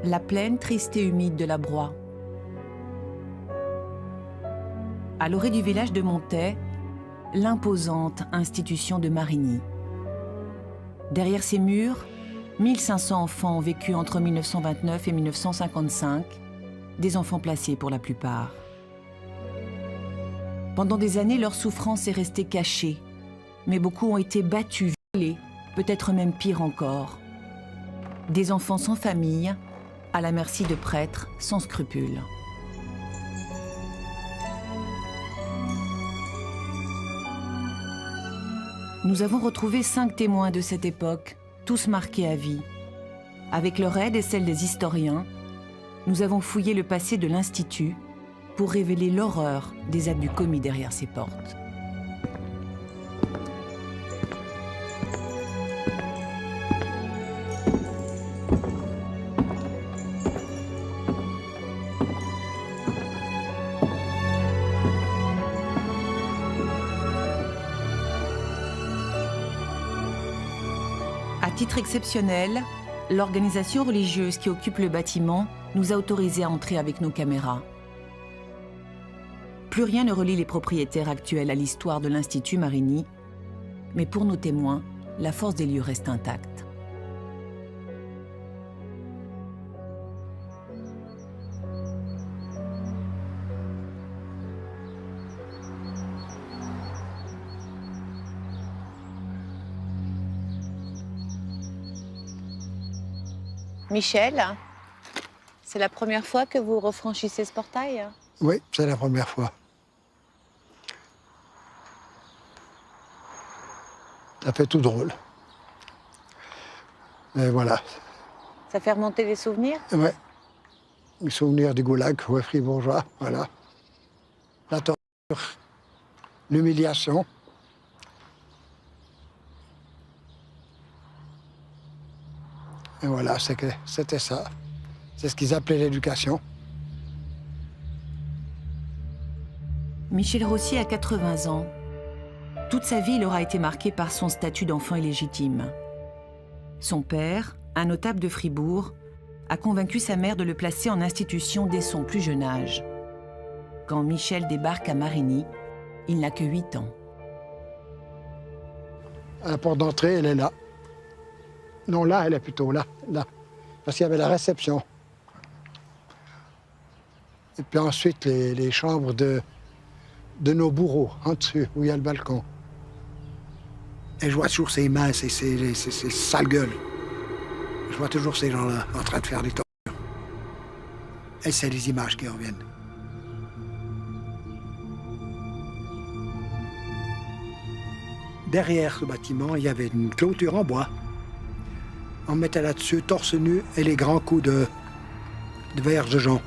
la plaine triste et humide de la Broye. À l'orée du village de Montet, l'imposante institution de Marigny. Derrière ces murs, 1500 enfants ont vécu entre 1929 et 1955, des enfants placés pour la plupart. Pendant des années, leur souffrance est restée cachée, mais beaucoup ont été battus, violés, peut-être même pire encore. Des enfants sans famille, à la merci de prêtres sans scrupules. Nous avons retrouvé 5 témoins de cette époque, tous marqués à vie. Avec leur aide et celle des historiens, nous avons fouillé le passé de l'Institut pour révéler l'horreur des abus commis derrière ses portes. À titre exceptionnel, l'organisation religieuse qui occupe le bâtiment nous a autorisés à entrer avec nos caméras. Plus rien ne relie les propriétaires actuels à l'histoire de l'Institut Marigny, mais pour nos témoins, la force des lieux reste intacte. Michel, c'est la première fois que vous refranchissez ce portail? Oui, c'est la première fois. Ça fait tout drôle. Mais voilà. Ça fait remonter les souvenirs? Ouais. Les souvenirs du goulag, ouais, fribourgeois, voilà. La torture, l'humiliation. Et voilà, c'était ça. C'est ce qu'ils appelaient l'éducation. Michel Rossier a 80 ans. Toute sa vie, il aura été marqué par son statut d'enfant illégitime. Son père, un notable de Fribourg, a convaincu sa mère de le placer en institution dès son plus jeune âge. Quand Michel débarque à Marigny, il n'a que 8 ans. À la porte d'entrée, elle est là. Non, là, elle est plutôt là. Parce qu'il y avait la réception. Et puis ensuite, les chambres de nos bourreaux, en dessus, où il y a le balcon. Et je vois toujours ces mains, ces sales gueules. Je vois toujours ces gens-là en train de faire des tortures. Et c'est les images qui reviennent. Derrière ce bâtiment, il y avait une clôture en bois. On mettait là-dessus torse nu et les grands coups de verge de jonc.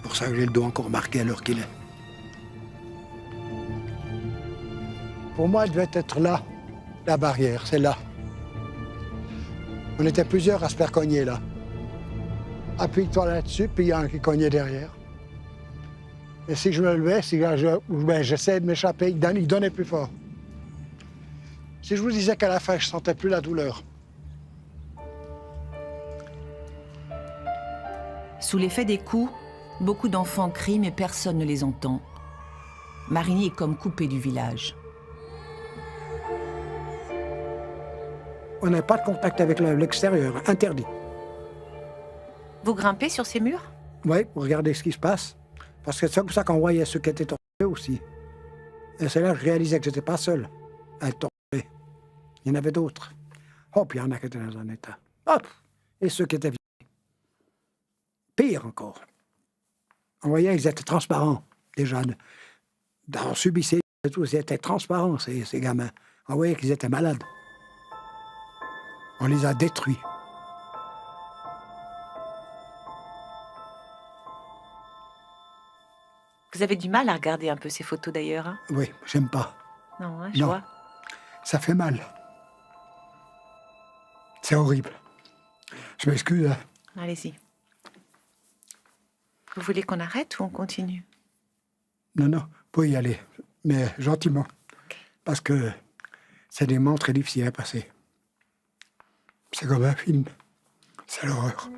Pour ça que j'ai le dos encore marqué à l'heure qu'il est. Pour moi, elle devait être là, la barrière, c'est là. On était plusieurs à se faire cogner là. Appuie-toi là-dessus, puis il y a un qui cognait derrière. Et si je me levais, j'essayais de m'échapper, il donnait plus fort. Si je vous disais qu'à la fin, je ne sentais plus la douleur. Sous l'effet des coups, beaucoup d'enfants crient, mais personne ne les entend. Marigny est comme coupé du village. On n'a pas de contact avec l'extérieur, interdit. Vous grimpez sur ces murs? Oui, pour regarder ce qui se passe. Parce que c'est comme ça qu'on voyait ceux qui étaient torturés aussi. Et c'est là que je réalisais que je n'étais pas seul à être torturé. Il y en avait d'autres. Oh, puis il y en a qui étaient dans un état. Hop! Et ceux qui étaient vivants. Pire encore. On voyait qu'ils étaient transparents, déjà. On subissait et tout, ils étaient transparents, ces gamins. On voyait qu'ils étaient malades. On les a détruits. Vous avez du mal à regarder un peu ces photos d'ailleurs, hein? Oui, j'aime pas. Non, hein, je vois. Ça fait mal. C'est horrible. Je m'excuse. Hein. Allez-y. Vous voulez qu'on arrête ou on continue? Non, vous pouvez y aller, mais gentiment. Parce que c'est des moments très difficiles à passer. C'est comme un film. C'est l'horreur.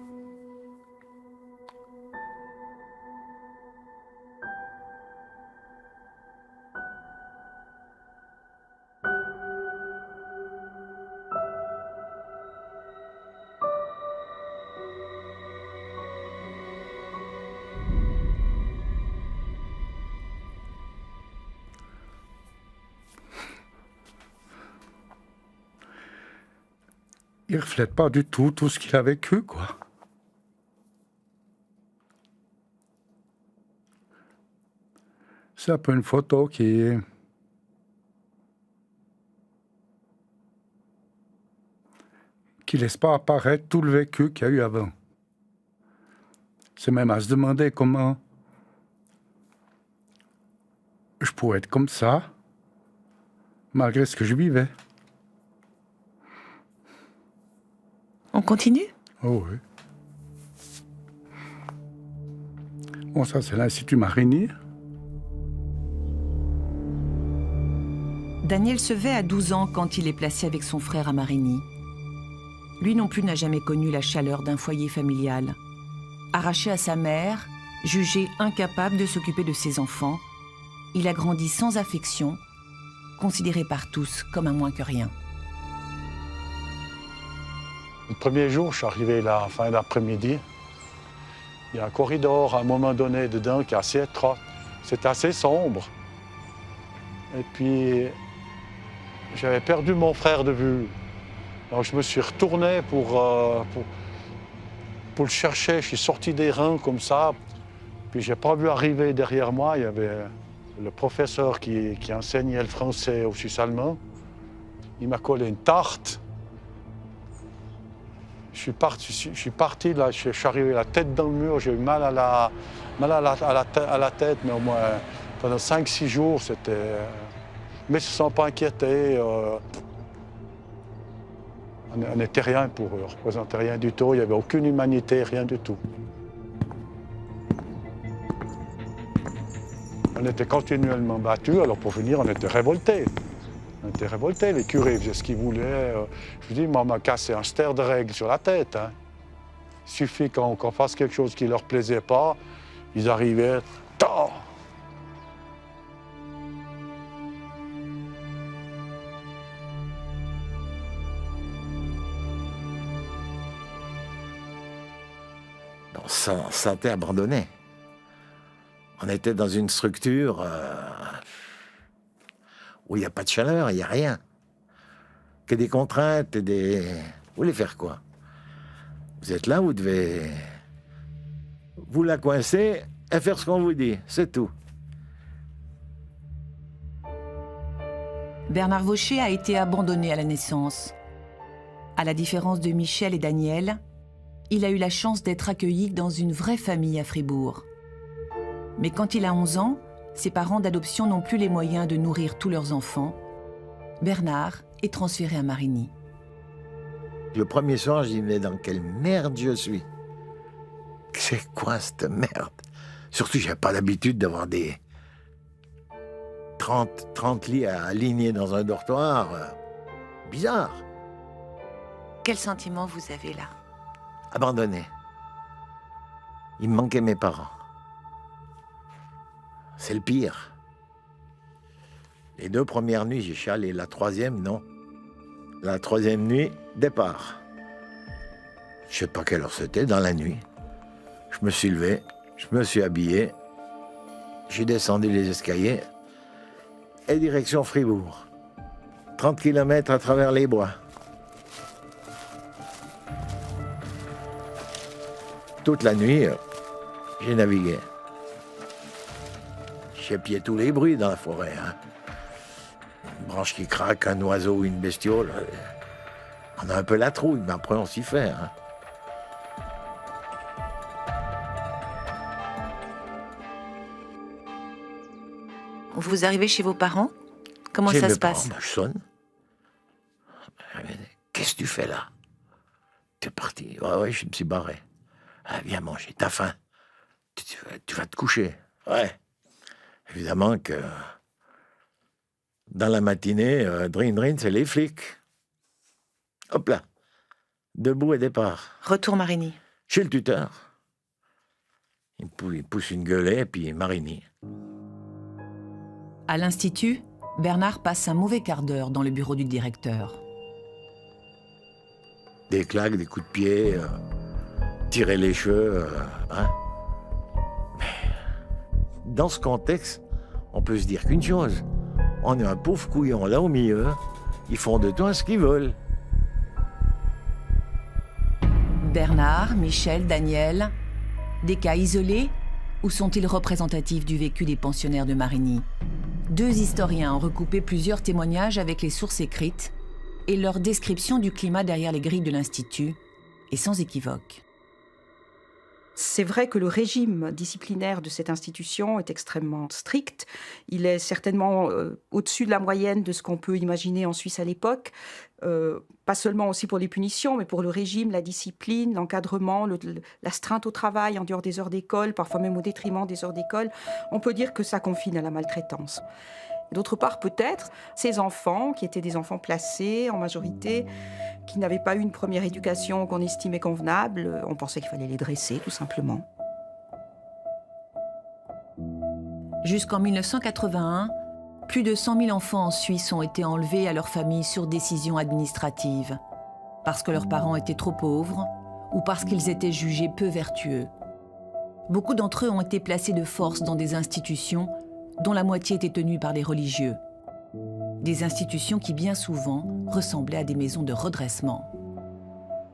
Il reflète pas du tout ce qu'il a vécu, quoi. C'est un peu une photo qui laisse pas apparaître tout le vécu qu'il y a eu avant. C'est même à se demander comment je pourrais être comme ça, malgré ce que je vivais. On continue? Oh oui. Bon, ça, c'est l'Institut Marigny. Daniel Sevet a 12 ans quand il est placé avec son frère à Marigny. Lui non plus n'a jamais connu la chaleur d'un foyer familial. Arraché à sa mère, jugé incapable de s'occuper de ses enfants, il a grandi sans affection, considéré par tous comme un moins que rien. Le premier jour, je suis arrivé la fin d'après-midi. Il y a un corridor à un moment donné dedans qui est assez étroit. C'est assez sombre. Et puis, j'avais perdu mon frère de vue. Donc je me suis retourné pour le chercher. Je suis sorti des rangs comme ça. Puis j'ai pas vu arriver derrière moi. Il y avait le professeur qui enseignait le français au Suisse allemand. Il m'a collé une tarte. Je suis parti là, je suis arrivé la tête dans le mur, j'ai eu mal à la tête, mais au moins pendant 5-6 jours, c'était... Mais ils ne se sont pas inquiétés. On n'était rien pour eux, on ne représentait rien du tout, il n'y avait aucune humanité, rien du tout. On était continuellement battus, alors pour finir, on était révoltés. On était révoltés, les curés faisaient ce qu'ils voulaient. Je vous dis, moi, on m'a cassé un stère de règles sur la tête. Hein. Il suffit qu'on fasse quelque chose qui ne leur plaisait pas, ils arrivaient, ta! On se sentait abandonné. On était dans une structure où il n'y a pas de chaleur, il n'y a rien. Que des contraintes et des... Vous voulez faire quoi? Vous êtes là, vous devez... Vous la coincer et faire ce qu'on vous dit, c'est tout. Bernard Vaucher a été abandonné à la naissance. À la différence de Michel et Daniel, il a eu la chance d'être accueilli dans une vraie famille à Fribourg. Mais quand il a 11 ans, ses parents d'adoption n'ont plus les moyens de nourrir tous leurs enfants. Bernard est transféré à Marigny. Le premier soir, je dis, mais dans quelle merde je suis? C'est quoi cette merde? Surtout, j'ai pas l'habitude d'avoir des 30 lits à aligner dans un dortoir. Bizarre. Quel sentiment vous avez là? Abandonné. Il me manquait mes parents. C'est le pire. Les 2 premières nuits, j'ai chialé. La 3e, non. La 3e nuit, départ. Je sais pas quelle heure c'était, dans la nuit. Je me suis levé, je me suis habillé, j'ai descendu les escaliers et direction Fribourg. 30 km à travers les bois. Toute la nuit, j'ai navigué. J'épiais tous les bruits dans la forêt. Hein. Une branche qui craque, un oiseau ou une bestiole. On a un peu la trouille, mais après on s'y fait. Hein. Vous arrivez chez vos parents? Comment ça se passe? Je sonne. Qu'est-ce que tu fais là? Tu es parti? Ouais, je me suis barré. Ah, viens manger, t'as faim. Tu vas te coucher. Ouais. Évidemment que dans la matinée, drin, c'est les flics. Hop là. debout et départ. Retour Marigny. Chez le tuteur. Il pousse une gueulée et puis Marigny. À l'Institut, Bernard passe un mauvais quart d'heure dans le bureau du directeur. Des claques, des coups de pied, tirer les cheveux. Hein. Mais dans ce contexte, on peut se dire qu'une chose. On est un pauvre couillon là au milieu. Ils font de toi ce qu'ils veulent. Bernard, Michel, Daniel, des cas isolés ou sont-ils représentatifs du vécu des pensionnaires de Marigny? 2 historiens ont recoupé plusieurs témoignages avec les sources écrites et leur description du climat derrière les grilles de l'Institut est sans équivoque. C'est vrai que le régime disciplinaire de cette institution est extrêmement strict. Il est certainement au-dessus de la moyenne de ce qu'on peut imaginer en Suisse à l'époque. Pas seulement aussi pour les punitions, mais pour le régime, la discipline, l'encadrement, l'astreinte au travail en dehors des heures d'école, parfois même au détriment des heures d'école. On peut dire que ça confine à la maltraitance. D'autre part, peut-être, ces enfants, qui étaient des enfants placés en majorité, qui n'avaient pas eu une première éducation qu'on estimait convenable, on pensait qu'il fallait les dresser, tout simplement. Jusqu'en 1981, plus de 100 000 enfants en Suisse ont été enlevés à leur famille sur décision administrative, parce que leurs parents étaient trop pauvres ou parce qu'ils étaient jugés peu vertueux. Beaucoup d'entre eux ont été placés de force dans des institutions dont la moitié était tenue par des religieux. Des institutions qui, bien souvent, ressemblaient à des maisons de redressement.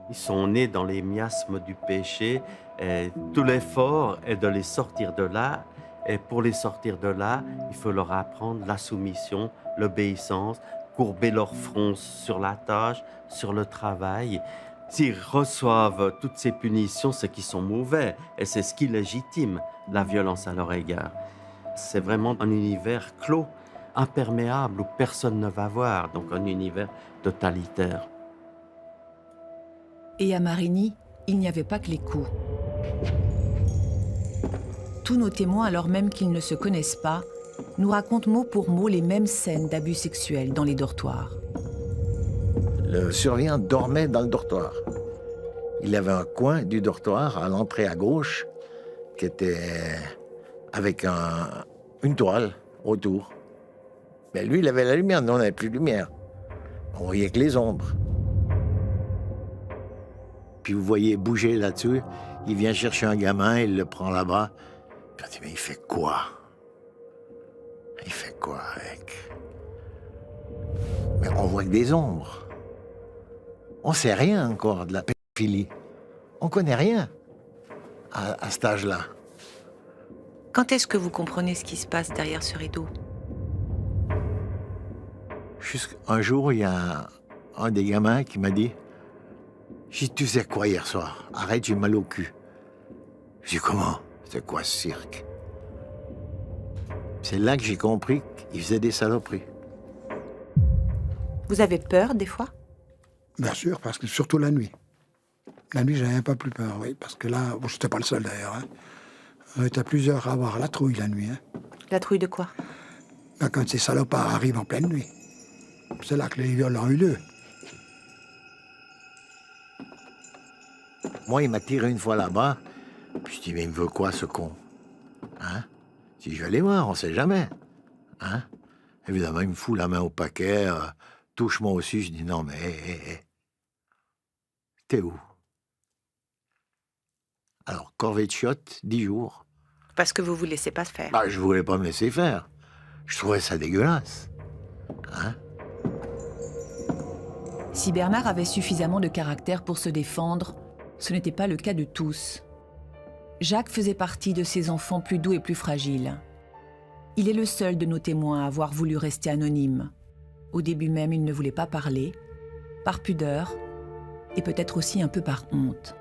Ils sont nés dans les miasmes du péché. Et tout l'effort est de les sortir de là. Et pour les sortir de là, il faut leur apprendre la soumission, l'obéissance, courber leur front sur la tâche, sur le travail. S'ils reçoivent toutes ces punitions, c'est qu'ils sont mauvais. Et c'est ce qui légitime la violence à leur égard. C'est vraiment un univers clos, imperméable, où personne ne va voir, donc un univers totalitaire. Et à Marigny, il n'y avait pas que les coups. Tous nos témoins, alors même qu'ils ne se connaissent pas, nous racontent mot pour mot les mêmes scènes d'abus sexuels dans les dortoirs. Le surveillant dormait dans le dortoir. Il avait un coin du dortoir à l'entrée à gauche qui était avec une toile autour. Mais lui, il avait la lumière, nous, on n'avait plus de lumière. On voyait que les ombres. Puis vous voyez bouger là-dessus, il vient chercher un gamin, il le prend là-bas. Puis on dit, mais il fait quoi? Il fait quoi avec? Mais on voit que des ombres. On sait rien encore de la pédophilie. On connaît rien à cet âge-là. Quand est-ce que vous comprenez ce qui se passe derrière ce rideau? Un jour, il y a un des gamins qui m'a dit, j'ai dit, tu sais quoi hier soir? Arrête, j'ai mal au cul. J'ai dit, comment? C'est quoi ce cirque? C'est là que j'ai compris qu'il faisait des saloperies. Vous avez peur, des fois? Bien sûr, parce que surtout la nuit. La nuit, j'avais un peu plus peur, oui, parce que là, bon, je n'étais pas le seul d'ailleurs. Hein. On était plusieurs à avoir la trouille la nuit. Hein. La trouille de quoi? Ben, quand ces salopards arrivent en pleine nuit, c'est là que les viols ont eu lieu. Moi, il m'a tiré une fois là-bas, puis je dis, mais il me veut quoi, ce con? Hein? Si je vais aller voir, on sait jamais. Hein? Évidemment, il me fout la main au paquet, touche-moi aussi. Je dis, non, mais t'es où? Alors, corvée de chiottes, 10 jours. Parce que vous vous laissez pas faire. Bah, je voulais pas me laisser faire. Je trouvais ça dégueulasse. Hein? Si Bernard avait suffisamment de caractère pour se défendre, ce n'était pas le cas de tous. Jacques faisait partie de ces enfants plus doux et plus fragiles. Il est le seul de nos témoins à avoir voulu rester anonyme. Au début même, il ne voulait pas parler, par pudeur et peut-être aussi un peu par honte.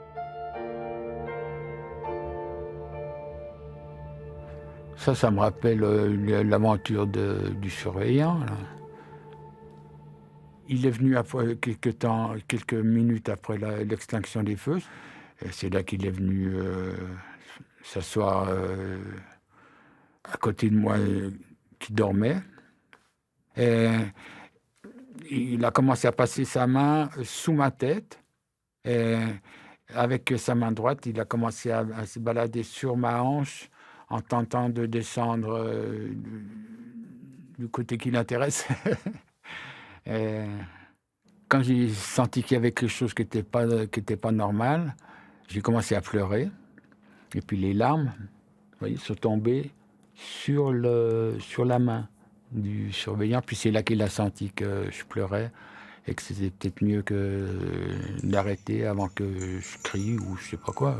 Ça me rappelle l'aventure du surveillant, là. Il est venu après quelques minutes après l'extinction des feux. Et c'est là qu'il est venu s'asseoir à côté de moi, qui dormait. Et il a commencé à passer sa main sous ma tête. Et avec sa main droite, il a commencé à se balader sur ma hanche en tentant de descendre du côté qui l'intéresse. Et quand j'ai senti qu'il y avait quelque chose qui n'était pas normal, j'ai commencé à pleurer. Et puis les larmes, vous voyez, sont tombées sur la main du surveillant. Puis c'est là qu'il a senti que je pleurais et que c'était peut-être mieux que d'arrêter avant que je crie ou je sais pas quoi.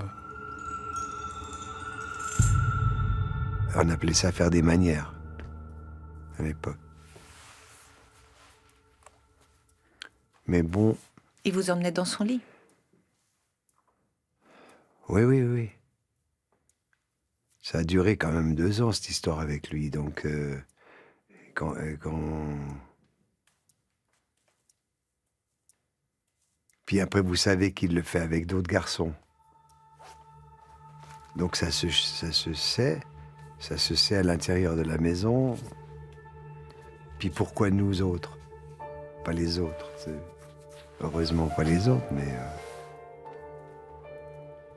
On appelait ça faire des manières à l'époque. Mais bon. Il vous emmenait dans son lit? Oui. Ça a duré quand même 2 ans, cette histoire avec lui. Donc, quand... Puis après, vous savez qu'il le fait avec d'autres garçons. Donc ça se sait à l'intérieur de la maison. Puis pourquoi nous autres? Pas les autres. Heureusement pas les autres, mais...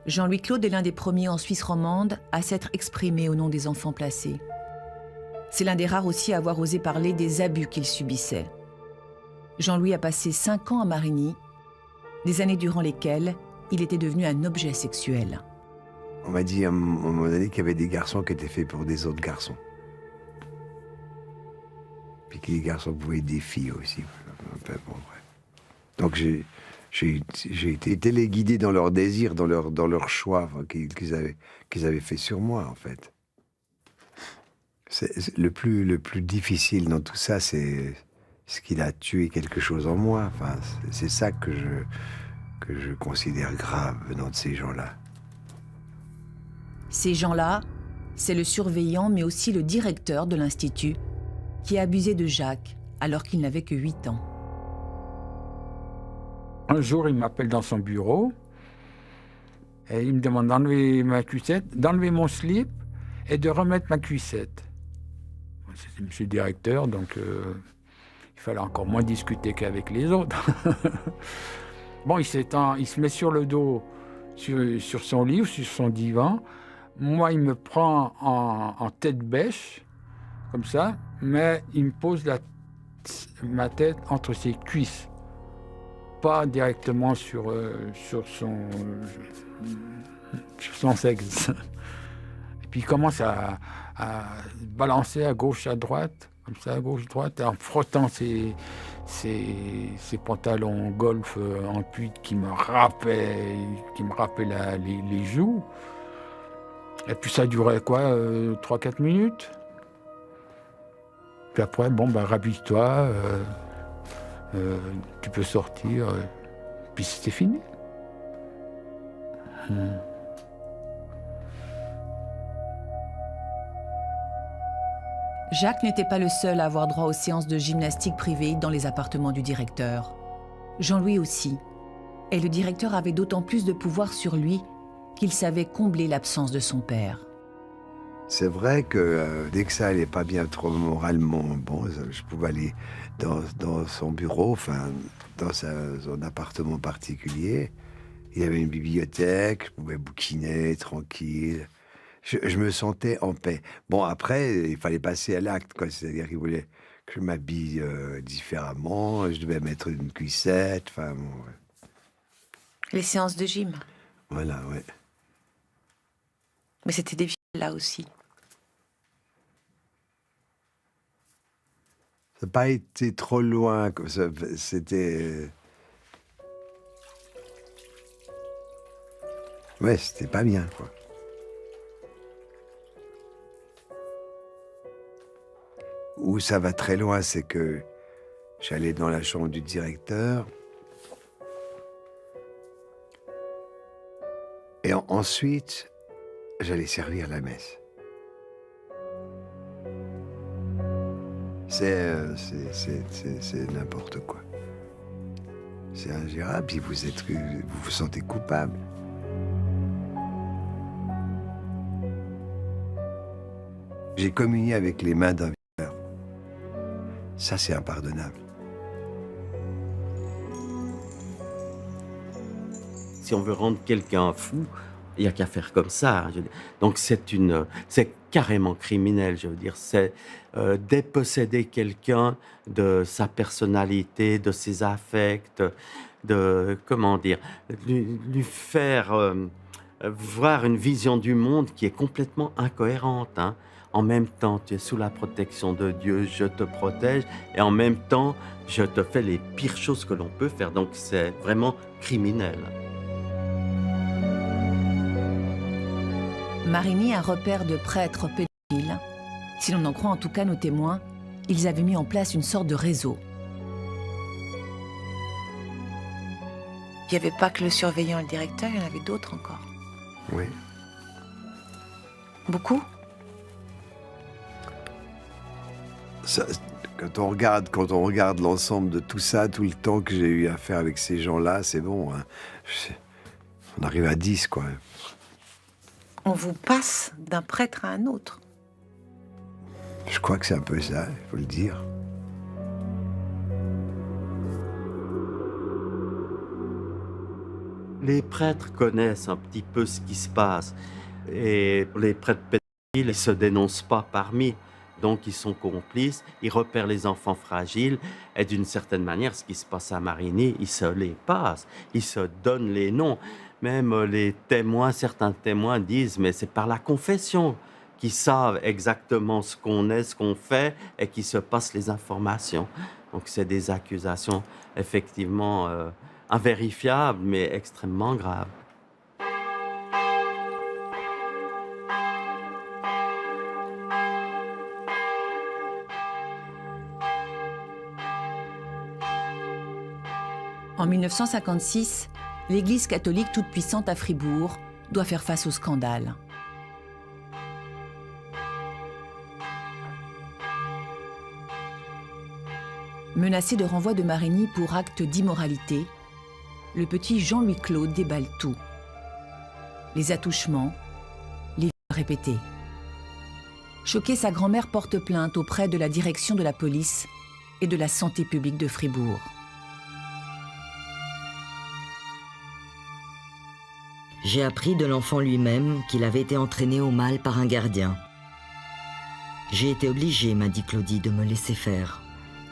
Jean-Louis Claude est l'un des premiers en Suisse romande à s'être exprimé au nom des enfants placés. C'est l'un des rares aussi à avoir osé parler des abus qu'il subissait. Jean-Louis a passé 5 ans à Marigny, des années durant lesquelles il était devenu un objet sexuel. On m'a dit à un moment donné qu'il y avait des garçons qui étaient faits pour des autres garçons. Puis que les garçons pouvaient être des filles aussi. Enfin, bon, bref. Donc j'ai été téléguidé dans leurs désirs, dans leur choix qu'ils avaient fait sur moi, en fait. Le plus difficile dans tout ça, c'est ce qu'il a tué quelque chose en moi. Enfin, c'est ça que je considère grave venant de ces gens-là. Ces gens-là, c'est le surveillant, mais aussi le directeur de l'Institut, qui a abusé de Jacques alors qu'il n'avait que 8 ans. Un jour, il m'appelle dans son bureau et il me demande d'enlever ma cuissette, d'enlever mon slip et de remettre ma cuissette. C'était monsieur le directeur, donc il fallait encore moins discuter qu'avec les autres. Bon, il se met sur le dos sur son lit ou sur son divan. Moi, il me prend en tête bêche, comme ça, mais il me pose ma tête entre ses cuisses. Pas directement sur son sexe. Et puis il commence à balancer à gauche, à droite, comme ça, à gauche, droite, en frottant ses pantalons golf en puits qui me râpaient les joues. Et puis ça durait quoi, 3-4 minutes. Puis après, bon, rhabille-toi. Tu peux sortir, puis c'était fini. Jacques n'était pas le seul à avoir droit aux séances de gymnastique privées dans les appartements du directeur. Jean-Louis aussi. Et le directeur avait d'autant plus de pouvoir sur lui qu'il savait combler l'absence de son père. C'est vrai que dès que ça allait pas bien trop moralement, bon, je pouvais aller dans son bureau, enfin, dans son appartement particulier. Il y avait une bibliothèque, je pouvais bouquiner, tranquille. Je me sentais en paix. Bon, après, il fallait passer à l'acte, quoi. C'est-à-dire qu'il voulait que je m'habille différemment, je devais mettre une cuissette, enfin, bon, ouais. Les séances de gym. Voilà, ouais. Mais c'était des filles là aussi. Ça n'a pas été trop loin, comme ça. C'était... Ouais, c'était pas bien, quoi. Où ça va très loin, c'est que j'allais dans la chambre du directeur. Et ensuite, j'allais servir la messe. C'est n'importe quoi. C'est ingérable, puis vous vous sentez coupable. J'ai communié avec les mains d'un violeur. Ça, c'est impardonnable. Si on veut rendre quelqu'un fou, il n'y a qu'à faire comme ça. Donc c'est carrément criminel, je veux dire. C'est déposséder quelqu'un de sa personnalité, de ses affects, de, comment dire, lui faire voir une vision du monde qui est complètement incohérente. Hein. En même temps, tu es sous la protection de Dieu, je te protège, et en même temps, je te fais les pires choses que l'on peut faire. Donc c'est vraiment criminel. Marigny, un repère de prêtres pédophiles. Si l'on en croit en tout cas nos témoins, ils avaient mis en place une sorte de réseau. Il n'y avait pas que le surveillant et le directeur, il y en avait d'autres encore. Oui. Beaucoup ? Ça, quand on regarde l'ensemble de tout ça, tout le temps que j'ai eu à faire avec ces gens-là, c'est bon. Hein. On arrive à 10, quoi. On vous passe d'un prêtre à un autre. Je crois que c'est un peu ça, il faut le dire. Les prêtres connaissent un petit peu ce qui se passe. Et les prêtres pédophiles, ils ne se dénoncent pas parmi. Donc, ils sont complices, ils repèrent les enfants fragiles. Et d'une certaine manière, ce qui se passe à Marigny, ils se les passent. Ils se donnent les noms. Même les témoins, certains témoins disent, mais c'est par la confession qu'ils savent exactement ce qu'on est, ce qu'on fait, et qui se passent les informations. Donc, c'est des accusations effectivement invérifiables, mais extrêmement graves. En 1956, l'Église catholique toute-puissante à Fribourg doit faire face au scandale. Menacé de renvoi de Marigny pour acte d'immoralité, le petit Jean-Louis Claude déballe tout. Les attouchements, les viols répétés. Choqué, sa grand-mère porte plainte auprès de la direction de la police et de la santé publique de Fribourg. J'ai appris de l'enfant lui-même qu'il avait été entraîné au mal par un gardien. J'ai été obligée, m'a dit Claudie, de me laisser faire.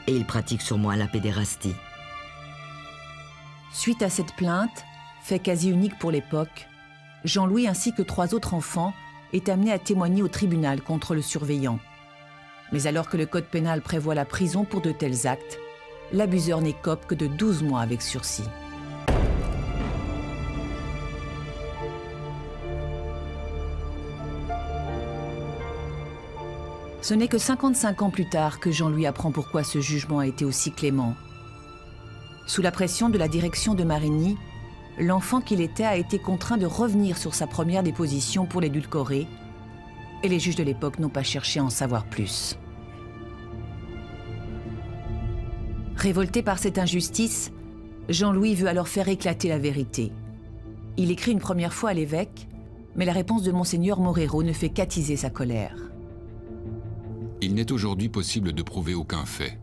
Et il pratique sur moi la pédérastie. Suite à cette plainte, fait quasi unique pour l'époque, Jean-Louis ainsi que 3 autres enfants est amené à témoigner au tribunal contre le surveillant. Mais alors que le code pénal prévoit la prison pour de tels actes, l'abuseur n'écope que de 12 mois avec sursis. Ce n'est que 55 ans plus tard que Jean-Louis apprend pourquoi ce jugement a été aussi clément. Sous la pression de la direction de Marigny, l'enfant qu'il était a été contraint de revenir sur sa première déposition pour l'édulcorer, et les juges de l'époque n'ont pas cherché à en savoir plus. Révolté par cette injustice, Jean-Louis veut alors faire éclater la vérité. Il écrit une première fois à l'évêque, mais la réponse de Monseigneur Morero ne fait qu'attiser sa colère. Il n'est aujourd'hui possible de prouver aucun fait,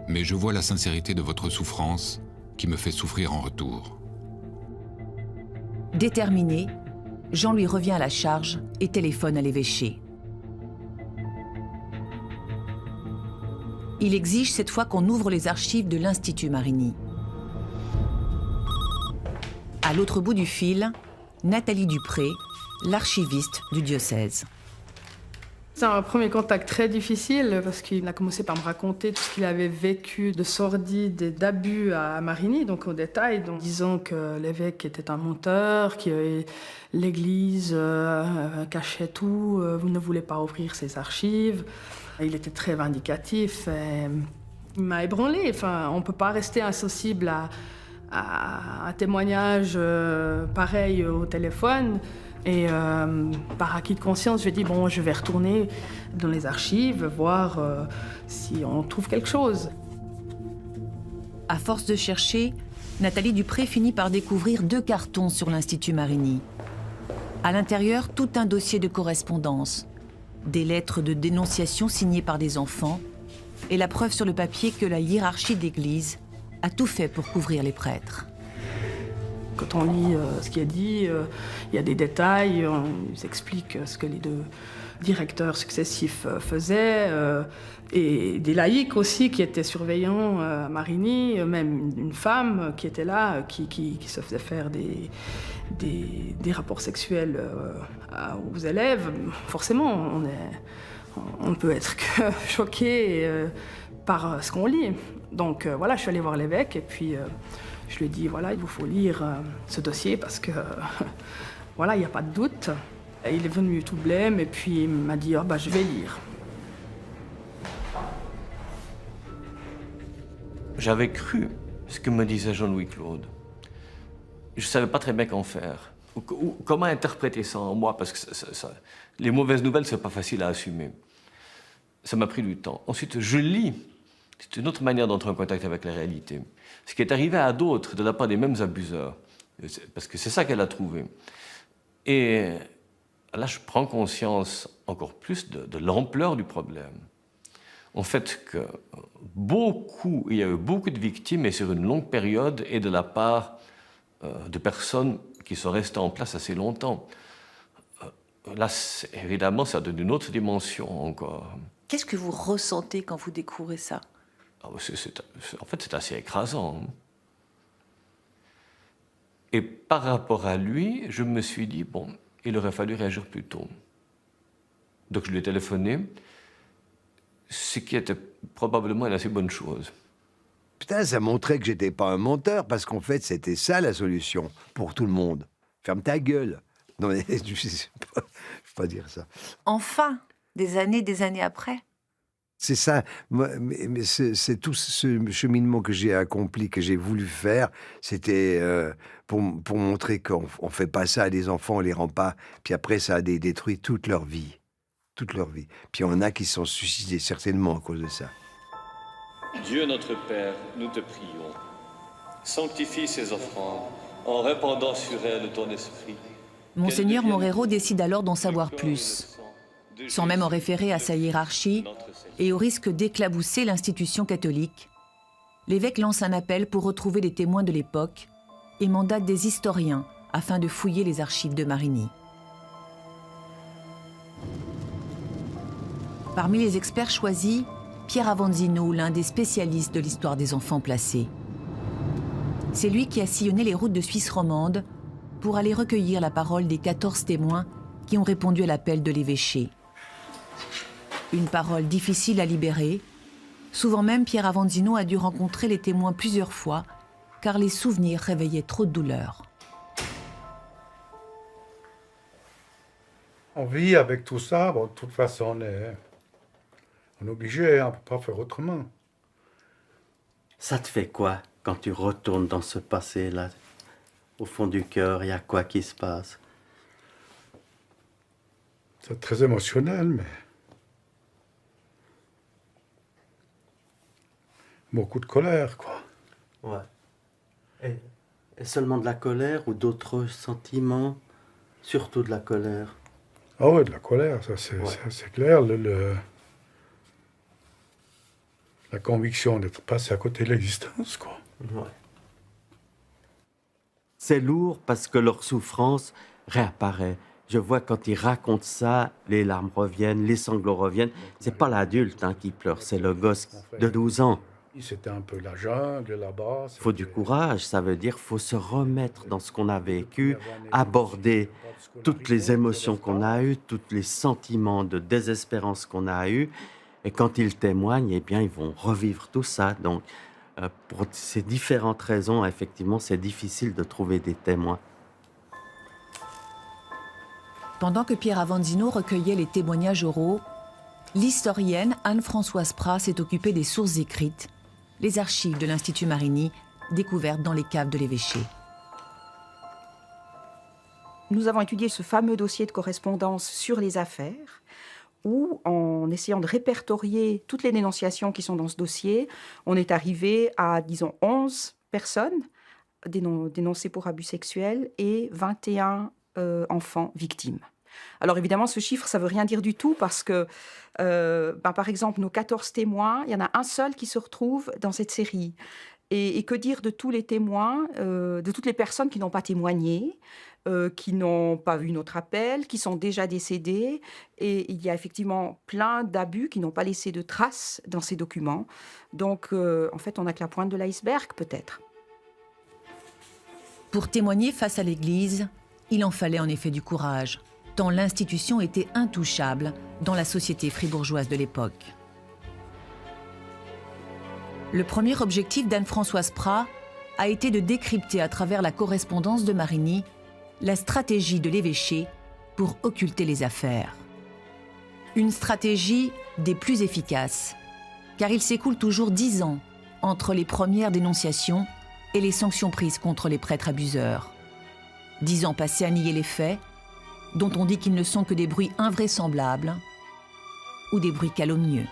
mais je vois la sincérité de votre souffrance qui me fait souffrir en retour. Déterminé, Jean-Louis revient à la charge et téléphone à l'évêché. Il exige cette fois qu'on ouvre les archives de l'Institut Marigny. À l'autre bout du fil, Nathalie Dupré, l'archiviste du diocèse. C'est un premier contact très difficile parce qu'il a commencé par me raconter tout ce qu'il avait vécu de sordide et d'abus à Marigny, donc au détail, donc disant que l'évêque était un menteur, que l'Église cachait tout, ne voulait pas ouvrir ses archives. Il était très vindicatif et il m'a ébranlé. Enfin, on ne peut pas rester insensible à un témoignage pareil au téléphone. Et par acquis de conscience, je dis bon, je vais retourner dans les archives, voir si on trouve quelque chose. À force de chercher, Nathalie Dupré finit par découvrir 2 cartons sur l'Institut Marigny. À l'intérieur, tout un dossier de correspondance, des lettres de dénonciation signées par des enfants et la preuve sur le papier que la hiérarchie de l'Église a tout fait pour couvrir les prêtres. Quand on lit ce qui est dit, il y a des détails, on nous explique ce que les deux directeurs successifs faisaient, et des laïcs aussi qui étaient surveillants à Marigny, même une femme qui était là, qui se faisait faire des rapports sexuels aux élèves. Forcément, on ne peut être que choqué par ce qu'on lit. Donc voilà, je suis allée voir l'évêque et puis je lui ai dit, voilà, il vous faut lire ce dossier parce que voilà, il n'y a pas de doute. Et il est venu tout blême et puis il m'a dit, je vais lire. J'avais cru ce que me disait Jean-Louis Claude. Je ne savais pas très bien qu'en faire. Comment interpréter ça en moi, parce que les mauvaises nouvelles, ce n'est pas facile à assumer. Ça m'a pris du temps. Ensuite, je lis. C'est une autre manière d'entrer en contact avec la réalité. Ce qui est arrivé à d'autres de la part des mêmes abuseurs, parce que c'est ça qu'elle a trouvé. Et là, je prends conscience encore plus de l'ampleur du problème. En fait, il y a eu beaucoup de victimes, et sur une longue période, et de la part de personnes qui sont restées en place assez longtemps. Là, évidemment, ça donne une autre dimension encore. Qu'est-ce que vous ressentez quand vous découvrez ça? En fait, c'est assez écrasant. Et par rapport à lui, je me suis dit, bon, il aurait fallu réagir plus tôt. Donc je lui ai téléphoné, ce qui était probablement une assez bonne chose. Putain, ça montrait que j'étais pas un menteur, parce qu'en fait, c'était ça la solution pour tout le monde. Ferme ta gueule. Non, mais je ne peux pas dire ça. Enfin, des années après. C'est ça, mais c'est tout ce cheminement que j'ai accompli, que j'ai voulu faire, c'était pour montrer qu'on ne fait pas ça à des enfants, on ne les rend pas, puis après ça a détruit toute leur vie. Toute leur vie. Puis il y en a qui se sont suicidés certainement à cause de ça. Dieu notre Père, nous te prions. Sanctifie ces offrandes en répandant sur elles ton esprit. Monseigneur Morero décide alors d'en savoir plus, sans même en référer à sa hiérarchie et au risque d'éclabousser l'institution catholique. L'évêque lance un appel pour retrouver les témoins de l'époque et mandate des historiens afin de fouiller les archives de Marigny. Parmi les experts choisis, Pierre Avanzino, l'un des spécialistes de l'histoire des enfants placés. C'est lui qui a sillonné les routes de Suisse romande pour aller recueillir la parole des 14 témoins qui ont répondu à l'appel de l'évêché. Une parole difficile à libérer. Souvent même, Pierre Avanzino a dû rencontrer les témoins plusieurs fois, car les souvenirs réveillaient trop de douleur. On vit avec tout ça, bon, de toute façon, on est obligé, on ne peut pas faire autrement. Ça te fait quoi quand tu retournes dans ce passé-là? Au fond du cœur, il y a quoi qui se passe? C'est très émotionnel, mais... beaucoup de colère, quoi. Ouais. Et seulement de la colère ou d'autres sentiments? Surtout de la colère. Ah oui, de la colère, ça c'est clair. La conviction d'être passé à côté de l'existence, quoi. Ouais. C'est lourd parce que leur souffrance réapparaît. Je vois quand ils racontent ça, les larmes reviennent, les sanglots reviennent. C'est pas l'adulte qui pleure, c'est le gosse de 12 ans. C'était un peu la jungle là-bas. Il faut du courage, ça veut dire faut se remettre dans ce qu'on a vécu, aborder toutes les émotions qu'on a eues, tous les sentiments de désespérance qu'on a eus. Et quand ils témoignent, eh bien, ils vont revivre tout ça. Donc, pour ces différentes raisons, effectivement, c'est difficile de trouver des témoins. Pendant que Pierre Avanzino recueillait les témoignages oraux, l'historienne Anne-Françoise Prat s'est occupée des sources écrites, les archives de l'Institut Marigny, découvertes dans les caves de l'évêché. Nous avons étudié ce fameux dossier de correspondance sur les affaires, où, en essayant de répertorier toutes les dénonciations qui sont dans ce dossier, on est arrivé à, disons, 11 personnes dénoncées pour abus sexuels et 21 enfants victimes. Alors évidemment, ce chiffre, ça ne veut rien dire du tout parce que, par exemple, nos 14 témoins, il y en a un seul qui se retrouve dans cette série. Et que dire de tous les témoins, de toutes les personnes qui n'ont pas témoigné, qui n'ont pas vu notre appel, qui sont déjà décédées. Et il y a effectivement plein d'abus qui n'ont pas laissé de traces dans ces documents. Donc, en fait, on n'a que la pointe de l'iceberg, peut-être. Pour témoigner face à l'Église, il en fallait en effet du courage, tant l'institution était intouchable dans la société fribourgeoise de l'époque. Le premier objectif d'Anne-Françoise Prat a été de décrypter à travers la correspondance de Marigny la stratégie de l'évêché pour occulter les affaires. Une stratégie des plus efficaces, car il s'écoule toujours 10 ans entre les premières dénonciations et les sanctions prises contre les prêtres abuseurs. 10 ans passés à nier les faits, dont on dit qu'ils ne sont que des bruits invraisemblables ou des bruits calomnieux.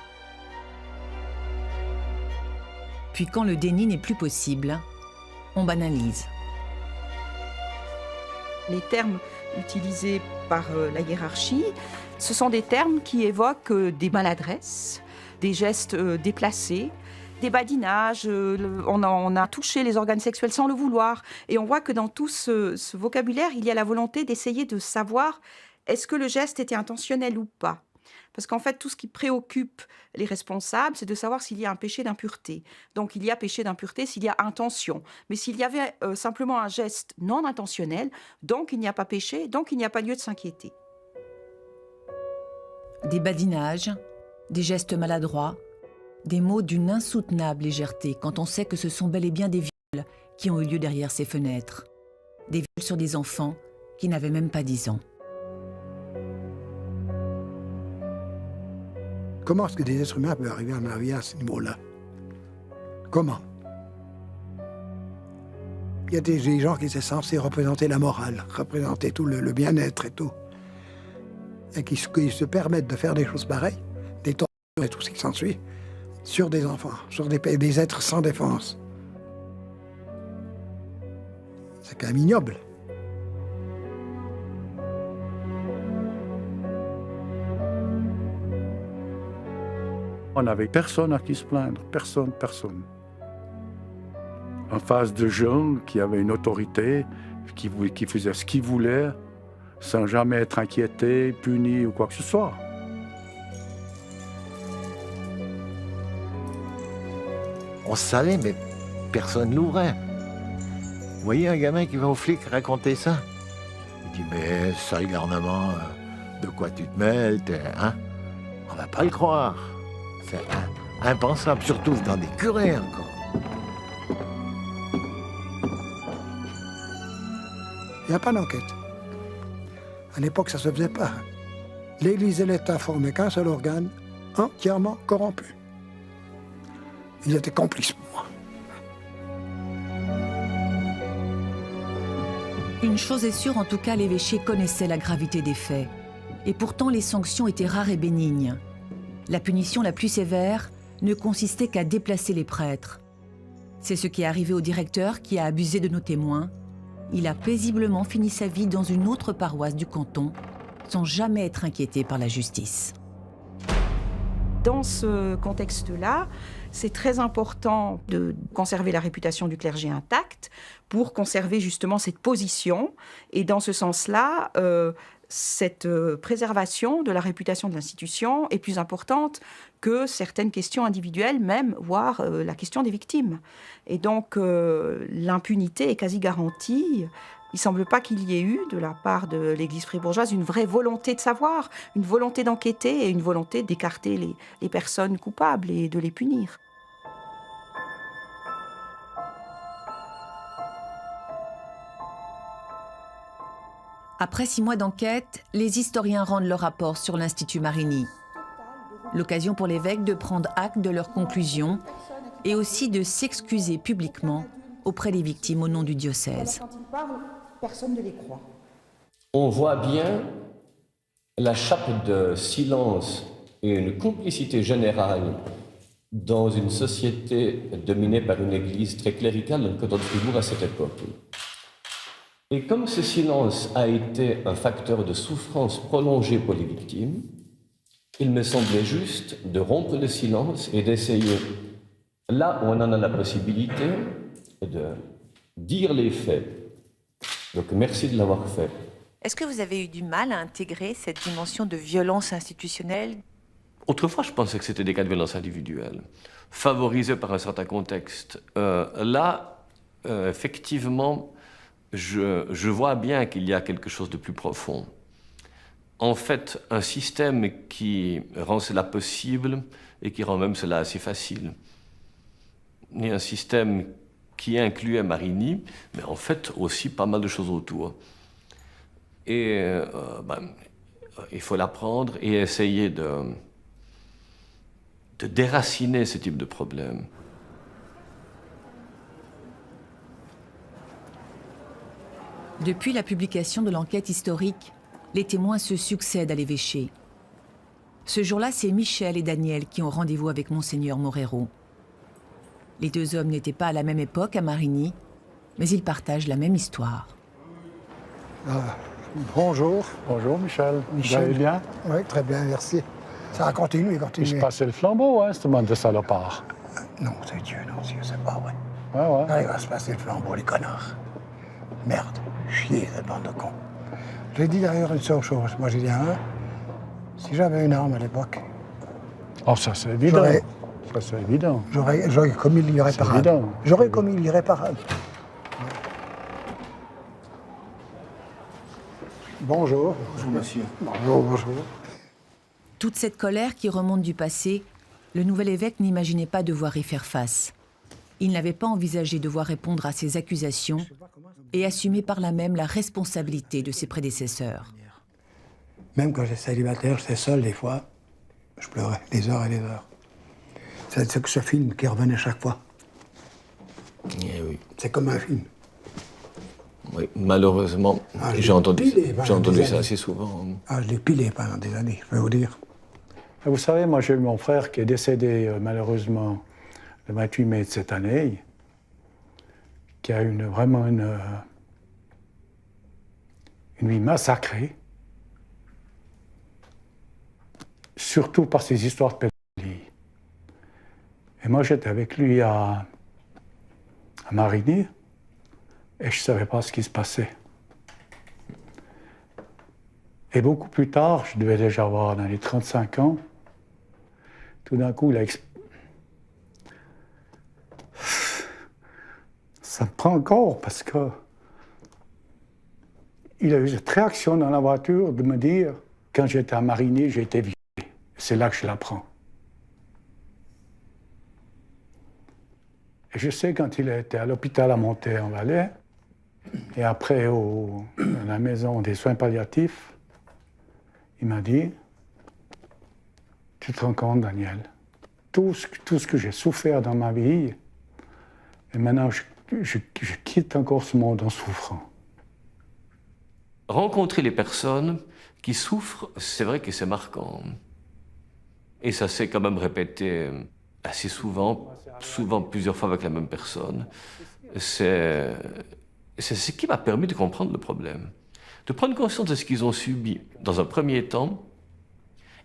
Puis quand le déni n'est plus possible, on banalise. Les termes utilisés par la hiérarchie, ce sont des termes qui évoquent des maladresses, des gestes déplacés, des badinages, on a touché les organes sexuels sans le vouloir. Et on voit que dans tout ce vocabulaire, il y a la volonté d'essayer de savoir est-ce que le geste était intentionnel ou pas. Parce qu'en fait, tout ce qui préoccupe les responsables, c'est de savoir s'il y a un péché d'impureté. Donc, il y a péché d'impureté s'il y a intention. Mais s'il y avait simplement un geste non intentionnel, donc il n'y a pas péché, donc il n'y a pas lieu de s'inquiéter. Des badinages, des gestes maladroits, des mots d'une insoutenable légèreté quand on sait que ce sont bel et bien des viols qui ont eu lieu derrière ces fenêtres. Des viols sur des enfants qui n'avaient même pas 10 ans. Comment est-ce que des êtres humains peuvent arriver à en arriver à ce niveau-là? Comment? Il y a des gens qui étaient censés représenter la morale, représenter tout le bien-être et tout. Et qui se permettent de faire des choses pareilles, des tortures et tout ce qui s'ensuit, sur des enfants, sur des êtres sans défense. C'est quand même ignoble. On n'avait personne à qui se plaindre, personne. En face de gens qui avaient une autorité, qui faisaient ce qu'ils voulaient, sans jamais être inquiétés, punis ou quoi que ce soit. On savait, mais personne l'ouvrait. Vous voyez un gamin qui va au flic raconter ça? Il dit, mais sale garnement, de quoi tu te mêles, hein? On va pas le croire. C'est impensable, surtout dans des curés encore. Il n'y a pas d'enquête. À l'époque, ça ne se faisait pas. L'Église et l'État formaient qu'un seul organe, entièrement corrompu. Ils étaient complices pour moi. Une chose est sûre, en tout cas, l'évêché connaissait la gravité des faits. Et pourtant, les sanctions étaient rares et bénignes. La punition la plus sévère ne consistait qu'à déplacer les prêtres. C'est ce qui est arrivé au directeur qui a abusé de nos témoins. Il a paisiblement fini sa vie dans une autre paroisse du canton, sans jamais être inquiété par la justice. Dans ce contexte-là, c'est très important de conserver la réputation du clergé intacte pour conserver justement cette position. Et dans ce sens-là, cette préservation de la réputation de l'institution est plus importante que certaines questions individuelles, même, voire la question des victimes. Et donc, l'impunité est quasi garantie. Il ne semble pas qu'il y ait eu, de la part de l'Église fribourgeoise, une vraie volonté de savoir, une volonté d'enquêter et une volonté d'écarter les personnes coupables et de les punir. Après 6 mois d'enquête, les historiens rendent leur rapport sur l'Institut Marigny. L'occasion pour l'évêque de prendre acte de leurs conclusions et aussi de s'excuser publiquement auprès des victimes au nom du diocèse. Quand ils parlent, personne ne les croit. On voit bien la chape de silence et une complicité générale dans une société dominée par une église très cléricale dans le canton de Fribourg à cette époque. Et comme ce silence a été un facteur de souffrance prolongée pour les victimes, il me semblait juste de rompre le silence et d'essayer Là où on en a la possibilité de dire les faits. Donc merci de l'avoir fait. Est-ce que vous avez eu du mal à intégrer cette dimension de violence institutionnelle? Autrefois, je pensais que c'était des cas de violence individuelle, favorisés par un certain contexte. Là, effectivement, je vois bien qu'il y a quelque chose de plus profond. En fait, un système qui rend cela possible et qui rend même cela assez facile. Et un système qui incluait Marigny, mais en fait aussi pas mal de choses autour. Et il faut l'apprendre et essayer de déraciner ce type de problème. Depuis la publication de l'enquête historique, les témoins se succèdent à l'évêché. Ce jour-là, c'est Michel et Daniel qui ont rendez-vous avec Monseigneur Morero. Les deux hommes n'étaient pas à la même époque à Marigny, mais ils partagent la même histoire. Bonjour. Bonjour Michel. Vous allez bien? Oui, très bien, merci. Ça a continué, continué. Je passais le flambeau, hein, cette bande de salopards. Non, c'est Dieu, non, c'est pas vrai. Ouais. Là, il va se passer le flambeau, les connards. Merde, chier, cette bande de cons. J'ai dit d'ailleurs une seule chose. Moi, j'ai dit à un, si j'avais une arme à l'époque... Oh, ça c'est évident. Ça c'est évident. J'aurais commis l'irréparable. J'aurais commis l'irréparable. Bonjour. Bonjour, monsieur. Bonjour. Toute cette colère qui remonte du passé, le nouvel évêque n'imaginait pas devoir y faire face. Il n'avait pas envisagé devoir répondre à ces accusations et assumer par là même la responsabilité de ses prédécesseurs. Même quand j'étais célibataire, j'étais seul des fois, je pleurais des heures et des heures. C'est ce film qui revenait chaque fois. Eh oui. C'est comme un film. Oui, malheureusement, j'ai entendu ça assez souvent. Ah, je l'ai pilé pendant des années, je peux vous dire. Vous savez, moi j'ai eu mon frère qui est décédé malheureusement le 28 mai de cette année, qui a eu vraiment une vie massacrée, surtout par ces histoires de pédophilie. Et moi j'étais avec lui à Marigny, et je ne savais pas ce qui se passait. Et beaucoup plus tard, je devais déjà avoir dans les 35 ans, tout d'un coup, ça me prend encore parce que il a eu cette réaction dans la voiture de me dire, quand j'étais à Marigny, j'ai été violé. C'est là que je l'apprends. Et je sais quand il était à l'hôpital à Montaix-en-Valais, et après à la maison des soins palliatifs, il m'a dit, tu te rends compte, Daniel, tout ce que j'ai souffert dans ma vie, et maintenant je quitte encore ce monde en souffrant. Rencontrer les personnes qui souffrent, c'est vrai que c'est marquant. Et ça s'est quand même répété assez souvent plusieurs fois avec la même personne. C'est ce qui m'a permis de comprendre le problème, de prendre conscience de ce qu'ils ont subi dans un premier temps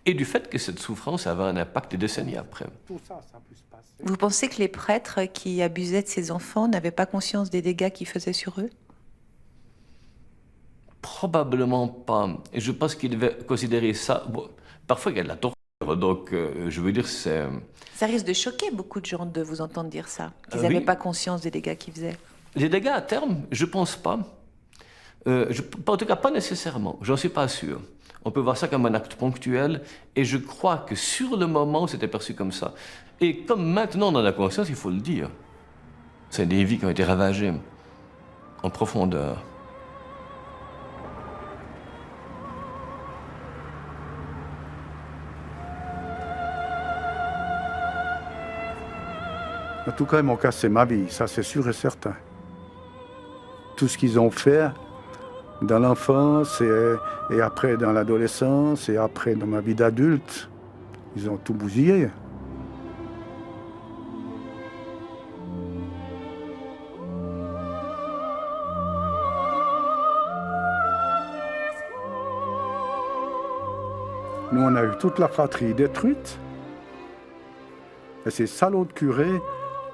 et du fait que cette souffrance avait un impact des décennies après. Vous pensez que les prêtres qui abusaient de ces enfants n'avaient pas conscience des dégâts qu'ils faisaient sur eux? Probablement pas. Et je pense qu'ils devaient considérer ça... Bon, parfois, il y a de la torture, donc je veux dire, c'est... Ça risque de choquer beaucoup de gens de vous entendre dire ça, qu'ils Oui. n'avaient pas conscience des dégâts qu'ils faisaient. Les dégâts à terme, je pense pas. En tout cas, pas nécessairement. J'en suis pas sûr. On peut voir ça comme un acte ponctuel, et je crois que sur le moment, c'était perçu comme ça. Et comme maintenant on en a conscience, il faut le dire. C'est des vies qui ont été ravagées en profondeur. En tout cas, ils m'ont cassé ma vie, ça c'est sûr et certain. Tout ce qu'ils ont fait dans l'enfance et après dans l'adolescence et après dans ma vie d'adulte, ils ont tout bousillé. Nous, on a eu toute la fratrie détruite. Et ces salauds de curés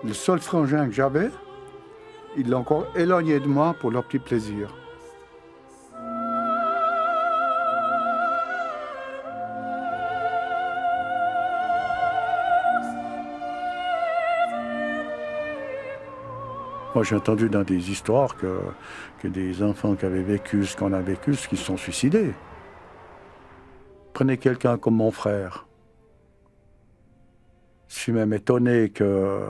Le seul frangin que j'avais, il l'a encore éloigné de moi pour leur petit plaisir. Moi, j'ai entendu dans des histoires que des enfants qui avaient vécu ce qu'on a vécu, qui se sont suicidés. Prenez quelqu'un comme mon frère. Je suis même étonné que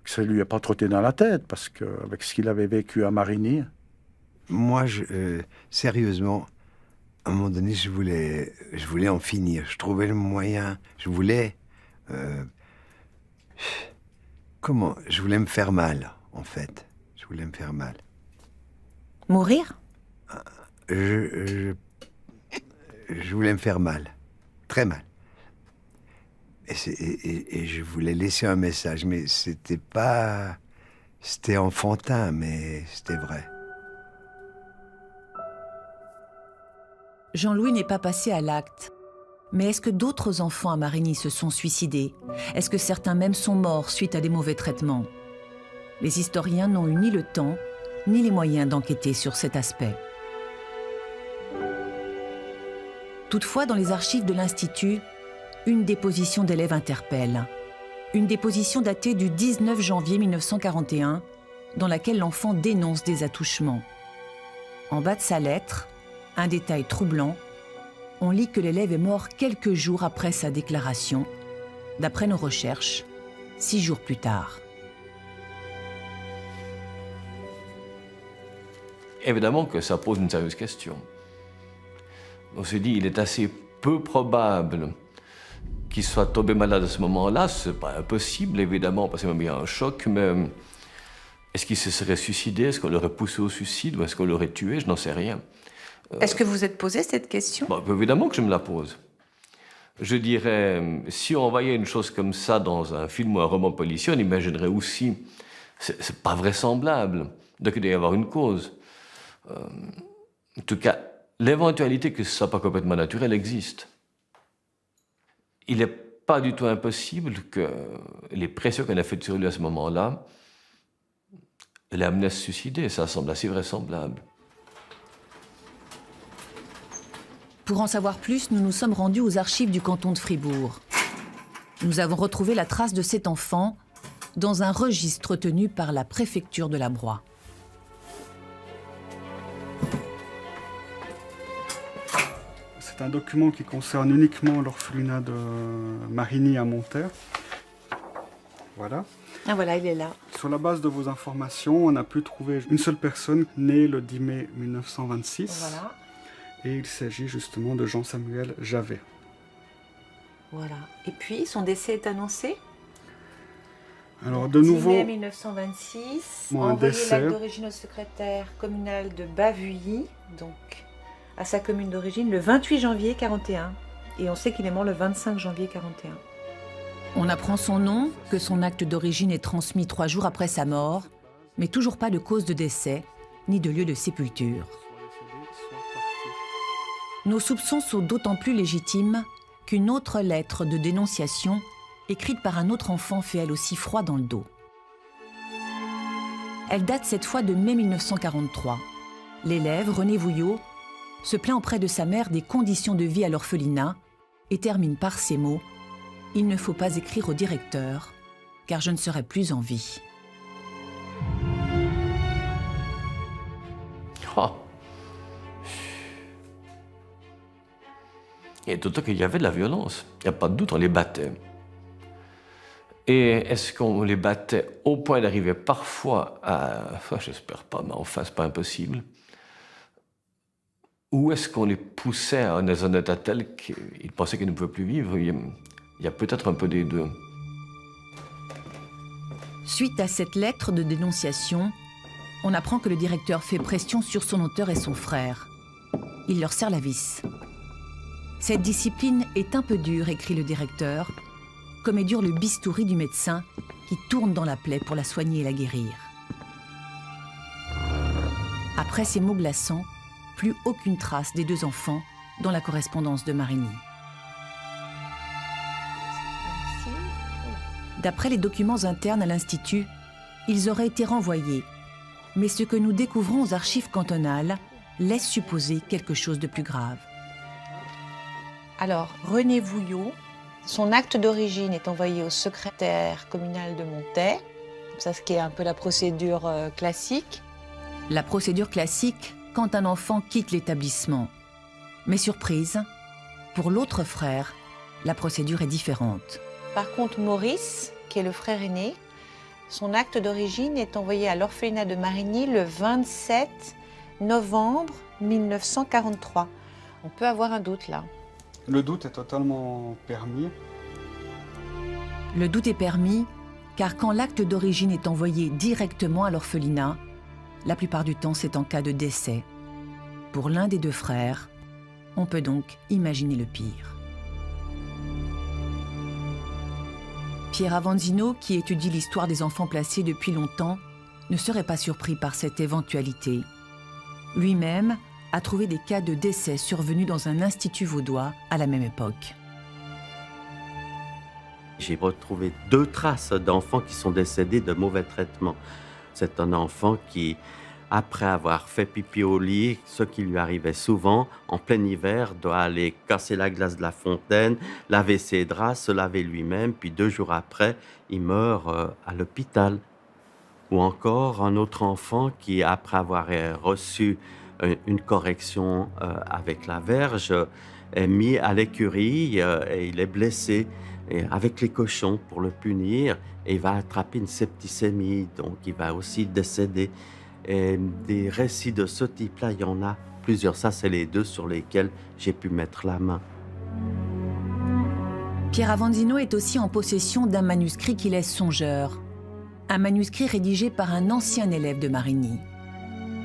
ça lui a pas trotté dans la tête, parce qu'avec ce qu'il avait vécu à Marigny. Moi, sérieusement, à un moment donné, je voulais en finir. Je trouvais le moyen. Je voulais me faire mal, en fait. Je voulais me faire mal. Mourir? Je voulais me faire mal. Très mal. Et je voulais laisser un message, mais c'était pas... C'était enfantin, mais c'était vrai. Jean-Louis n'est pas passé à l'acte. Mais est-ce que d'autres enfants à Marigny se sont suicidés? Est-ce que certains même sont morts suite à des mauvais traitements? Les historiens n'ont eu ni le temps, ni les moyens d'enquêter sur cet aspect. Toutefois, dans les archives de l'Institut, une déposition d'élèves interpelle. Une déposition datée du 19 janvier 1941, dans laquelle l'enfant dénonce des attouchements. En bas de sa lettre, un détail troublant, on lit que l'élève est mort quelques jours après sa déclaration. D'après nos recherches, 6 jours plus tard. Évidemment que ça pose une sérieuse question. On se dit, il est assez peu probable qu'il soit tombé malade à ce moment-là. C'est pas impossible, évidemment, parce qu'il y a un choc, mais est-ce qu'il se serait suicidé? Est-ce qu'on l'aurait poussé au suicide ou est-ce qu'on l'aurait tué? Je n'en sais rien. Est-ce que vous vous êtes posé cette question? Bon, évidemment que je me la pose. Je dirais, si on voyait une chose comme ça dans un film ou un roman policier, on imaginerait aussi, c'est pas vraisemblable, donc il doit y avoir une cause. En tout cas, l'éventualité que ce soit pas complètement naturel existe. Il n'est pas du tout impossible que les pressions qu'on a faites sur lui à ce moment-là l'aient amené à se suicider. Ça semble assez vraisemblable. Pour en savoir plus, nous nous sommes rendus aux archives du canton de Fribourg. Nous avons retrouvé la trace de cet enfant dans un registre tenu par la préfecture de la Broye. C'est un document qui concerne uniquement l'orphelinat de Marigny à Monterre. Voilà. Ah voilà, il est là. Sur la base de vos informations, on a pu trouver une seule personne née le 10 mai 1926. Voilà. Et il s'agit justement de Jean-Samuel Javet. Voilà. Et puis, son décès est annoncé? Alors, de nouveau... 10 mai 1926, envoyé l'acte d'origine au secrétaire communal de Bavully, donc à sa commune d'origine, le 28 janvier 41. Et on sait qu'il est mort le 25 janvier 41. On apprend son nom, que son acte d'origine est transmis 3 jours après sa mort, mais toujours pas de cause de décès, ni de lieu de sépulture. Nos soupçons sont d'autant plus légitimes qu'une autre lettre de dénonciation, écrite par un autre enfant, fait elle aussi froid dans le dos. Elle date cette fois de mai 1943. L'élève, René Vouillot, se plaint auprès de sa mère des conditions de vie à l'orphelinat et termine par ces mots: « Il ne faut pas écrire au directeur, car je ne serai plus en vie. » Oh. Et d'autant qu'il y avait de la violence. Il n'y a pas de doute, on les battait. Et est-ce qu'on les battait au point d'arriver parfois à... Enfin, j'espère pas, mais enfin, c'est pas impossible. Ou est-ce qu'on les poussait à un état tel qu'ils pensaient qu'ils ne pouvaient plus vivre? Il y a peut-être un peu des deux. Suite à cette lettre de dénonciation, on apprend que le directeur fait pression sur son auteur et son frère. Il leur serre la vis. Cette discipline est un peu dure, écrit le directeur, comme est dur le bistouri du médecin qui tourne dans la plaie pour la soigner et la guérir. Après ces mots glaçants, plus aucune trace des 2 enfants dans la correspondance de Marigny. D'après les documents internes à l'Institut, ils auraient été renvoyés. Mais ce que nous découvrons aux archives cantonales laisse supposer quelque chose de plus grave. Alors, René Vouillot, son acte d'origine est envoyé au secrétaire communal de Montaix, ça ce qui est un peu la procédure classique. La procédure classique quand un enfant quitte l'établissement. Mais surprise, pour l'autre frère, la procédure est différente. Par contre, Maurice, qui est le frère aîné, son acte d'origine est envoyé à l'orphelinat de Marigny le 27 novembre 1943. On peut avoir un doute là. Le doute est totalement permis. Le doute est permis car quand l'acte d'origine est envoyé directement à l'orphelinat, la plupart du temps c'est en cas de décès. Pour l'un des deux frères, on peut donc imaginer le pire. Pierre Avanzino, qui étudie l'histoire des enfants placés depuis longtemps, ne serait pas surpris par cette éventualité. Lui-même a trouvé des cas de décès survenus dans un institut vaudois à la même époque. J'ai retrouvé 2 traces d'enfants qui sont décédés de mauvais traitements. C'est un enfant qui, après avoir fait pipi au lit, ce qui lui arrivait souvent, en plein hiver, doit aller casser la glace de la fontaine, laver ses draps, se laver lui-même, puis 2 jours après, il meurt à l'hôpital. Ou encore un autre enfant qui, après avoir reçu une correction avec la verge, est mis à l'écurie et il est blessé avec les cochons pour le punir et il va attraper une septicémie, donc il va aussi décéder. Et des récits de ce type-là, il y en a plusieurs. Ça, c'est les 2 sur lesquels j'ai pu mettre la main. Pierre Avanzino est aussi en possession d'un manuscrit qui laisse songeur. Un manuscrit rédigé par un ancien élève de Marigny.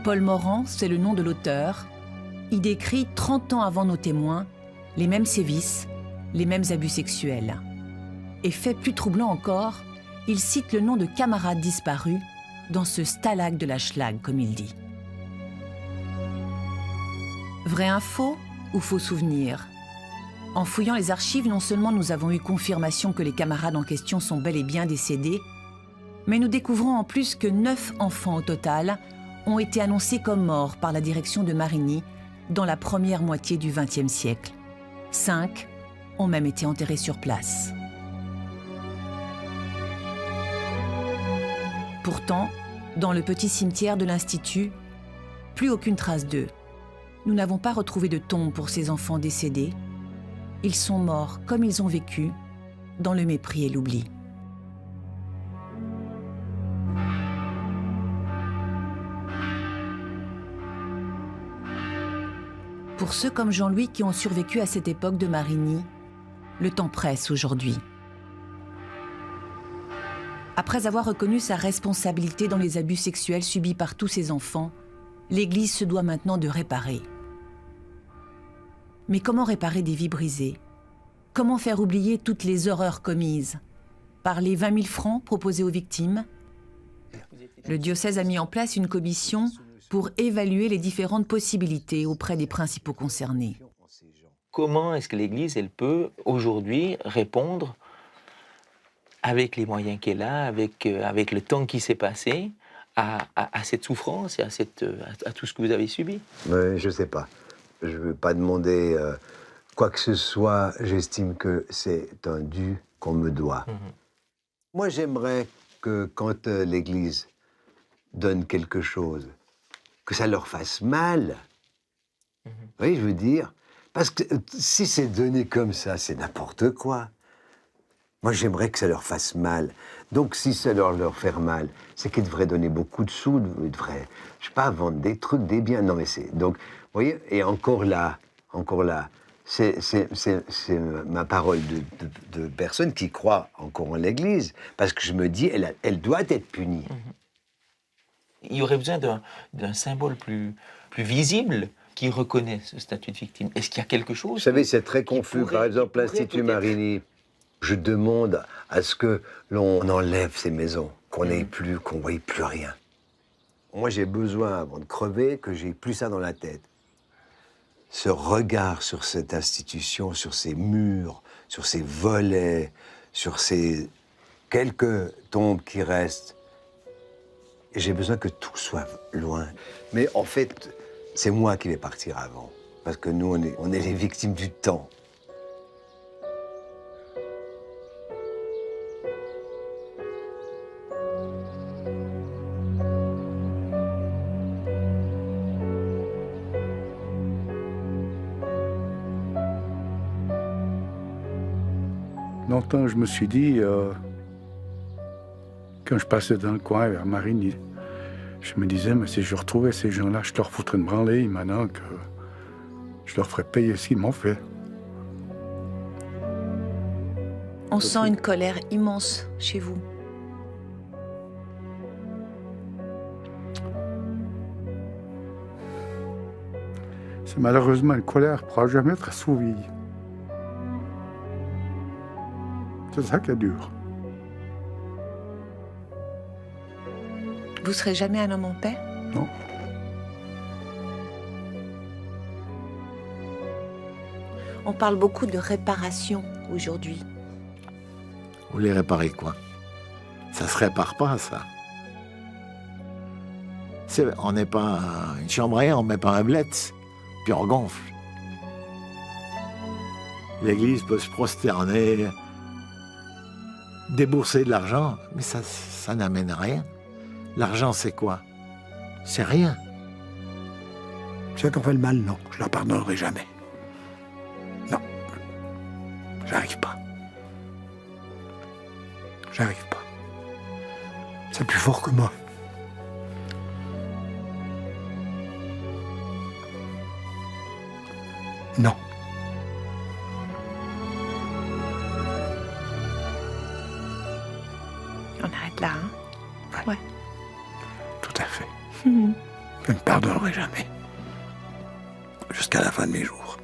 Paul Morand, c'est le nom de l'auteur. Il décrit 30 ans avant nos témoins les mêmes sévices, les mêmes abus sexuels. Et fait plus troublant encore, il cite le nom de camarades disparus dans ce stalag de la Schlag, comme il dit. Vraie info ou faux souvenir? En fouillant les archives, non seulement nous avons eu confirmation que les camarades en question sont bel et bien décédés, mais nous découvrons en plus que 9 enfants au total ont été annoncés comme morts par la direction de Marigny dans la première moitié du XXe siècle. 5 ont même été enterrés sur place. Pourtant, dans le petit cimetière de l'Institut, plus aucune trace d'eux. Nous n'avons pas retrouvé de tombe pour ces enfants décédés. Ils sont morts comme ils ont vécu, dans le mépris et l'oubli. Pour ceux comme Jean-Louis qui ont survécu à cette époque de Marigny, le temps presse aujourd'hui. Après avoir reconnu sa responsabilité dans les abus sexuels subis par tous ses enfants, l'Église se doit maintenant de réparer. Mais comment réparer des vies brisées? Comment faire oublier toutes les horreurs commises? Par les 20 000 francs proposés aux victimes? Le diocèse a mis en place une commission pour évaluer les différentes possibilités auprès des principaux concernés. Comment est-ce que l'Église, elle peut aujourd'hui répondre avec les moyens qu'elle a, avec le temps qui s'est passé, à cette souffrance et à tout ce que vous avez subi? Je ne sais pas. Je ne veux pas demander quoi que ce soit. J'estime que c'est un dû qu'on me doit. Moi, j'aimerais que quand l'Église donne quelque chose, que ça leur fasse mal. Oui, je veux dire. Parce que si c'est donné comme ça, c'est n'importe quoi. Moi, j'aimerais que ça leur fasse mal. Donc, si ça leur fait mal, c'est qu'ils devraient donner beaucoup de sous, ils devraient, je sais pas, vendre des trucs, des biens. Non, mais c'est... Donc, vous voyez, et encore là, c'est ma parole de personne qui croit encore en l'Église. Parce que je me dis, elle doit être punie. Il y aurait besoin d'un symbole plus visible qui reconnaît ce statut de victime. Est-ce qu'il y a quelque chose? Vous savez, c'est très confus. Par exemple, l'Institut Marigny, je demande à ce que l'on enlève ces maisons, qu'on n'ait plus, qu'on ne voie plus rien. Moi, j'ai besoin, avant de crever, que j'ai plus ça dans la tête. Ce regard sur cette institution, sur ces murs, sur ces volets, sur ces quelques tombes qui restent. Et j'ai besoin que tout soit loin. Mais en fait, c'est moi qui vais partir avant. Parce que nous, on est les victimes du temps. Longtemps, je me suis dit, quand je passais dans le coin vers Marigny, je me disais, mais si je retrouvais ces gens-là, je leur foutrais une branlée maintenant que je leur ferais payer ce qu'ils m'ont fait. On sent une colère immense chez vous. C'est malheureusement une colère qui ne pourra jamais être assouvie. C'est ça qui est dur. Vous serez jamais un homme en paix? Non. On parle beaucoup de réparation aujourd'hui. Vous voulez réparer quoi? Ça se répare pas, ça. On n'est pas une chambre à air, on met pas un blitz, puis on gonfle. L'Église peut se prosterner, débourser de l'argent, mais ça n'amène à rien. L'argent, c'est quoi? C'est rien. Ceux qui ont fait le mal, non, je leur pardonnerai jamais. Non. J'arrive pas. J'arrive pas. C'est plus fort que moi. Non. On arrête là, hein? Ouais. Tout à fait. Je ne pardonnerai jamais. Jusqu'à la fin de mes jours.